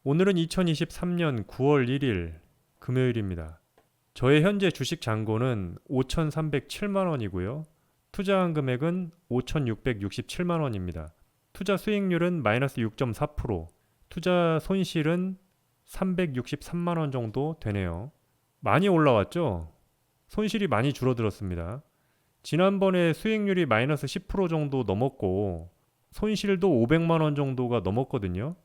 오늘은 2023년 9월 1일 금요일입니다. 저의 현재 주식 잔고는 5,307만 원이고요. 투자한 금액은 5,667만 원입니다. 투자 수익률은 마이너스 6.4%, 투자 손실은 363만 원 정도 되네요. 많이 올라왔죠? 손실이 많이 줄어들었습니다. 지난번에 수익률이 마이너스 10% 정도 넘었고 손실도 500만 원 정도가 넘었거든요.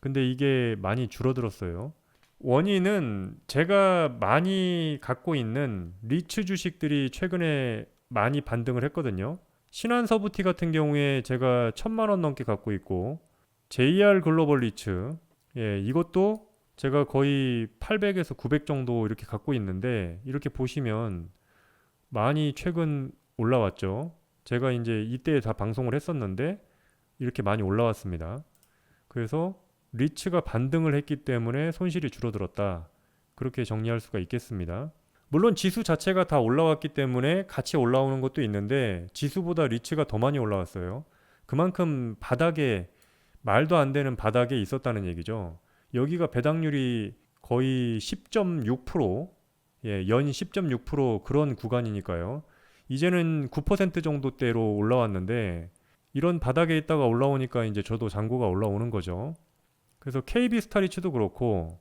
근데 이게 많이 줄어들었어요. 원인은 제가 많이 갖고 있는 리츠 주식들이 최근에 많이 반등을 했거든요. 신한서부티 같은 경우에 제가 1,000만 원 넘게 갖고 있고 JR 글로벌 리츠, 이것도 제가 거의 800에서 900 정도 이렇게 갖고 있는데 이렇게 보시면 많이 최근 올라왔죠. 제가 이제 이때 다 방송을 했었는데 이렇게 많이 올라왔습니다. 그래서 리츠가 반등을 했기 때문에 손실이 줄어들었다. 그렇게 정리할 수가 있겠습니다. 물론 지수 자체가 다 올라왔기 때문에 같이 올라오는 것도 있는데 지수보다 리츠가 더 많이 올라왔어요. 그만큼 바닥에 말도 안 되는 바닥에 있었다는 얘기죠. 여기가 배당률이 거의 10.6%, 연 10.6% 그런 구간이니까요. 이제는 9% 정도대로 올라왔는데 이런 바닥에 있다가 올라오니까 이제 저도 잔고가 올라오는 거죠. 그래서 KB스타 리츠도 그렇고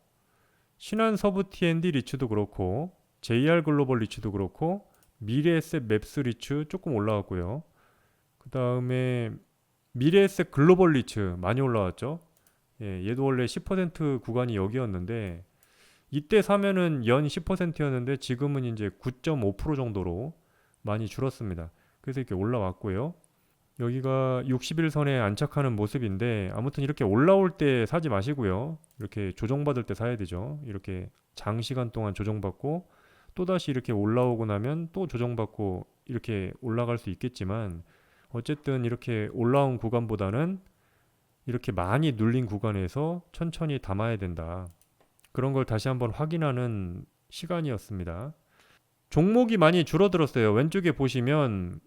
신한서부 T&D 리츠도 그렇고 JR 글로벌 리츠도 그렇고 미래에셋 맵스 리츠 조금 올라왔고요. 그 다음에 미래에셋 글로벌 리츠 많이 올라왔죠. 얘도 원래 10% 구간이 여기였는데 이때 사면은 연 10%였는데 지금은 이제 9.5% 정도로 많이 줄었습니다. 그래서 이렇게 올라왔고요. 여기가 60일선에 안착하는 모습인데 아무튼 이렇게 올라올 때 사지 마시고요. 이렇게 조정받을 때 사야 되죠. 이렇게 장시간 동안 조정받고 또다시 이렇게 올라오고 나면 또 조정받고 이렇게 올라갈 수 있겠지만 어쨌든 이렇게 올라온 구간보다는 이렇게 많이 눌린 구간에서 천천히 담아야 된다. 그런 걸 다시 한번 확인하는 시간이었습니다. 종목이 많이 줄어들었어요. 왼쪽에 보시면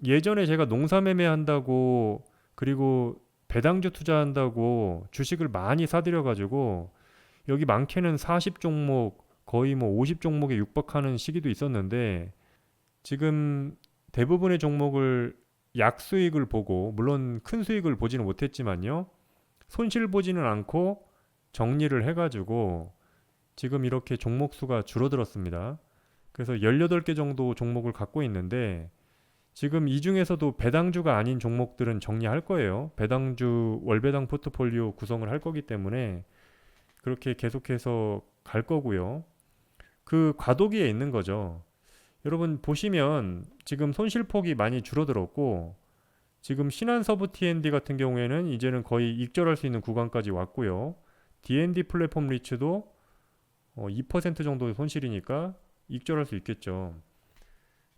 예전에 제가 농사매매 한다고 그리고 배당주 투자한다고 주식을 많이 사들여가지고 여기 많게는 40종목 거의 뭐 50종목에 육박하는 시기도 있었는데 지금 대부분의 종목을 약수익을 보고 물론 큰 수익을 보지는 못했지만요. 손실 보지는 않고 정리를 해가지고 지금 이렇게 종목 수가 줄어들었습니다. 그래서 18개 정도 종목을 갖고 있는데 지금 이 중에서도 배당주가 아닌 종목들은 정리할 거예요. 배당주 월배당 포트폴리오 구성을 할 거기 때문에 그렇게 계속해서 갈 거고요. 그 과도기에 있는 거죠. 여러분 보시면 지금 손실폭이 많이 줄어들었고 지금 신한서부 T&D 같은 경우에는 이제는 거의 익절할 수 있는 구간까지 왔고요. D&D 플랫폼 리츠도 2% 정도의 손실이니까 익절할 수 있겠죠.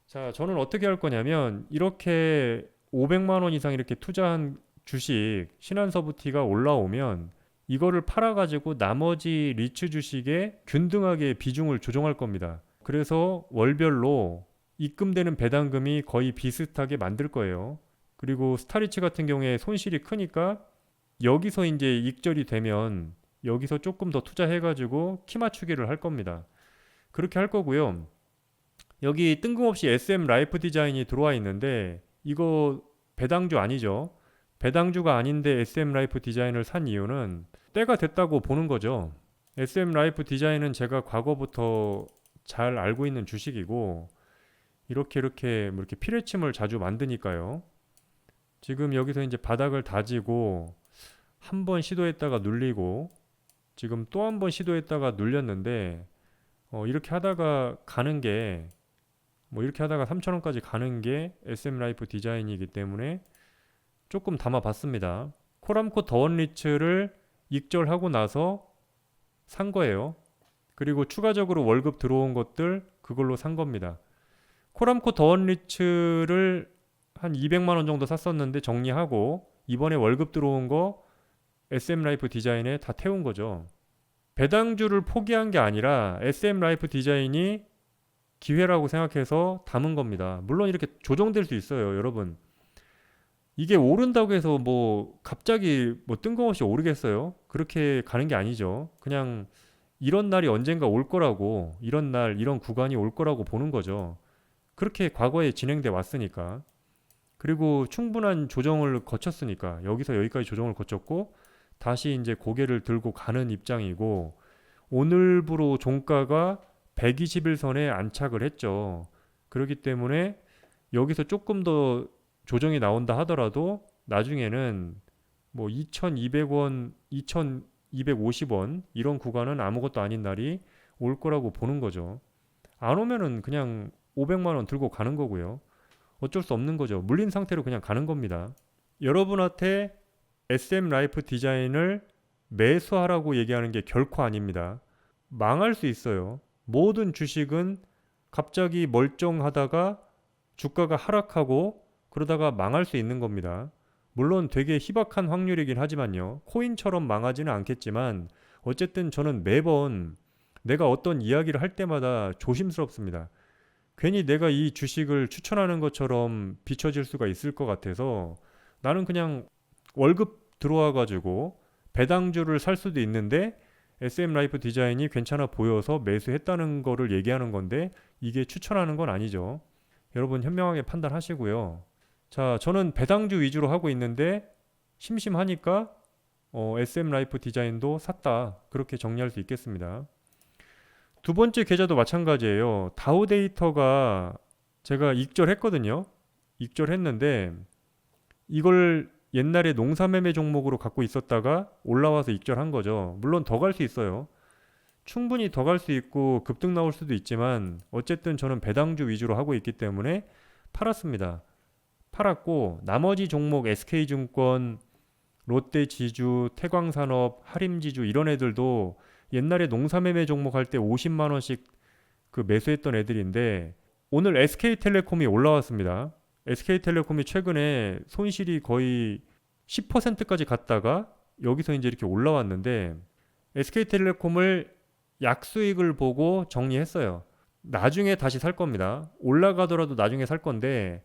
자, 저는 어떻게 할 거냐면 이렇게 500만 원 이상 이렇게 투자한 주식 신한서부티가 올라오면 이거를 팔아가지고 나머지 리츠 주식에 균등하게 비중을 조정할 겁니다. 그래서 월별로 입금되는 배당금이 거의 비슷하게 만들 거예요. 그리고 스타리츠 같은 경우에 손실이 크니까 여기서 이제 익절이 되면 여기서 조금 더 투자해가지고 키 맞추기를 할 겁니다. 그렇게 할 거고요. 여기 뜬금없이 SM 라이프 디자인이 들어와 있는데 이거 배당주 아니죠. 배당주가 아닌데 SM 라이프 디자인을 산 이유는 때가 됐다고 보는 거죠. SM 라이프 디자인은 제가 과거부터 잘 알고 있는 주식이고 이렇게 뭐 이렇게 피뢰침을 자주 만드니까요. 지금 여기서 이제 바닥을 다지고 한 번 시도했다가 눌리고 지금 또 한 번 시도했다가 눌렸는데 이렇게 하다가 가는 게 뭐 이렇게 하다가 3,000원까지 가는 게 SM 라이프 디자인이기 때문에 조금 담아봤습니다. 코람코 더원리츠를 익절하고 나서 산 거예요. 그리고 추가적으로 월급 들어온 것들 그걸로 산 겁니다. 코람코 더원리츠를 한 200만 원 정도 샀었는데 정리하고 이번에 월급 들어온 거 SM 라이프 디자인에 다 태운 거죠. 배당주를 포기한 게 아니라 SM 라이프 디자인이 기회라고 생각해서 담은 겁니다. 물론 이렇게 조정될 수 있어요, 여러분. 이게 오른다고 해서 뭐 갑자기 뭐 뜬금없이 오르겠어요? 그렇게 가는 게 아니죠. 그냥 이런 날이 언젠가 올 거라고, 이런 날, 이런 구간이 올 거라고 보는 거죠. 그렇게 과거에 진행돼 왔으니까. 그리고 충분한 조정을 거쳤으니까. 여기서 여기까지 조정을 거쳤고, 다시 이제 고개를 들고 가는 입장이고, 오늘부로 종가가 121선에 안착을 했죠. 그렇기 때문에 여기서 조금 더 조정이 나온다 하더라도 나중에는 뭐 2,200원, 2,250원 이런 구간은 아무것도 아닌 날이 올 거라고 보는 거죠. 안 오면은 그냥 500만 원 들고 가는 거고요. 어쩔 수 없는 거죠. 물린 상태로 그냥 가는 겁니다. 여러분한테 SM 라이프 디자인을 매수하라고 얘기하는 게 결코 아닙니다. 망할 수 있어요. 모든 주식은 갑자기 멀쩡하다가 주가가 하락하고 그러다가 망할 수 있는 겁니다. 물론 되게 희박한 확률이긴 하지만요. 코인처럼 망하지는 않겠지만 어쨌든 저는 매번 내가 어떤 이야기를 할 때마다 조심스럽습니다. 괜히 내가 이 주식을 추천하는 것처럼 비춰질 수가 있을 것 같아서 나는 그냥 월급 들어와 가지고 배당주를 살 수도 있는데 SM 라이프 디자인이 괜찮아 보여서 매수했다는 거를 얘기하는 건데 이게 추천하는 건 아니죠. 여러분 현명하게 판단하시고요. 자, 저는 배당주 위주로 하고 있는데 심심하니까 SM 라이프 디자인도 샀다. 그렇게 정리할 수 있겠습니다. 두 번째 계좌도 마찬가지예요. 다우데이터가 제가 익절했거든요. 익절했는데 이걸 옛날에 농사매매 종목으로 갖고 있었다가 올라와서 익절한 거죠. 물론 더 갈 수 있어요. 충분히 더 갈 수 있고 급등 나올 수도 있지만 어쨌든 저는 배당주 위주로 하고 있기 때문에 팔았습니다. 팔았고 나머지 종목 SK증권, 롯데지주, 태광산업, 하림지주 이런 애들도 옛날에 농사매매 종목 할 때 50만 원씩 그 매수했던 애들인데 오늘 SK텔레콤이 올라왔습니다. SK텔레콤이 최근에 손실이 거의 10%까지 갔다가 여기서 이제 이렇게 올라왔는데 SK텔레콤을 약수익을 보고 정리했어요. 나중에 다시 살 겁니다. 올라가더라도 나중에 살 건데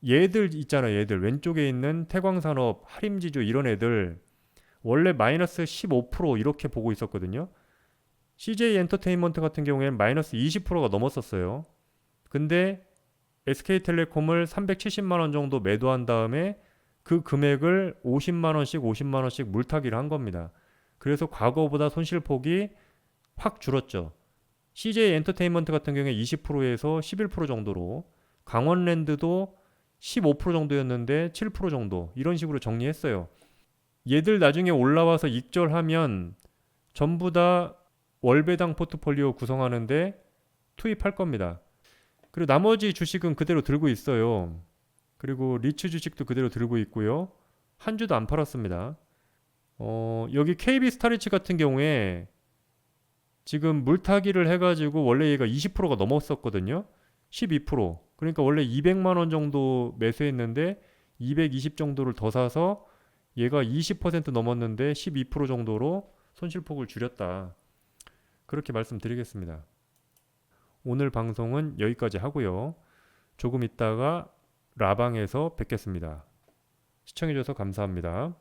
얘들 있잖아요. 얘들 왼쪽에 있는 태광산업, 하림지주 이런 애들 원래 마이너스 15% 이렇게 보고 있었거든요. CJ 엔터테인먼트 같은 경우에는 마이너스 20%가 넘었었어요. 근데 SK텔레콤을 370만 원 정도 매도한 다음에 그 금액을 50만 원씩 50만 원씩 물타기를 한 겁니다. 그래서 과거보다 손실폭이 확 줄었죠. CJ 엔터테인먼트 같은 경우에 20%에서 11% 정도로 강원랜드도 15% 정도였는데 7% 정도 이런 식으로 정리했어요. 얘들 나중에 올라와서 익절하면 전부 다 월배당 포트폴리오 구성하는데 투입할 겁니다. 그리고 나머지 주식은 그대로 들고 있어요. 그리고 리츠 주식도 그대로 들고 있고요. 한 주도 안 팔았습니다. 여기 KB 스타리치 같은 경우에 지금 물타기를 해가지고 원래 얘가 20%가 넘었었거든요. 12%. 그러니까 원래 200만 원 정도 매수했는데 220 정도를 더 사서 얘가 20% 넘었는데 12% 정도로 손실폭을 줄였다. 그렇게 말씀드리겠습니다. 오늘 방송은 여기까지 하고요. 조금 있다가 라방에서 뵙겠습니다. 시청해주셔서 감사합니다.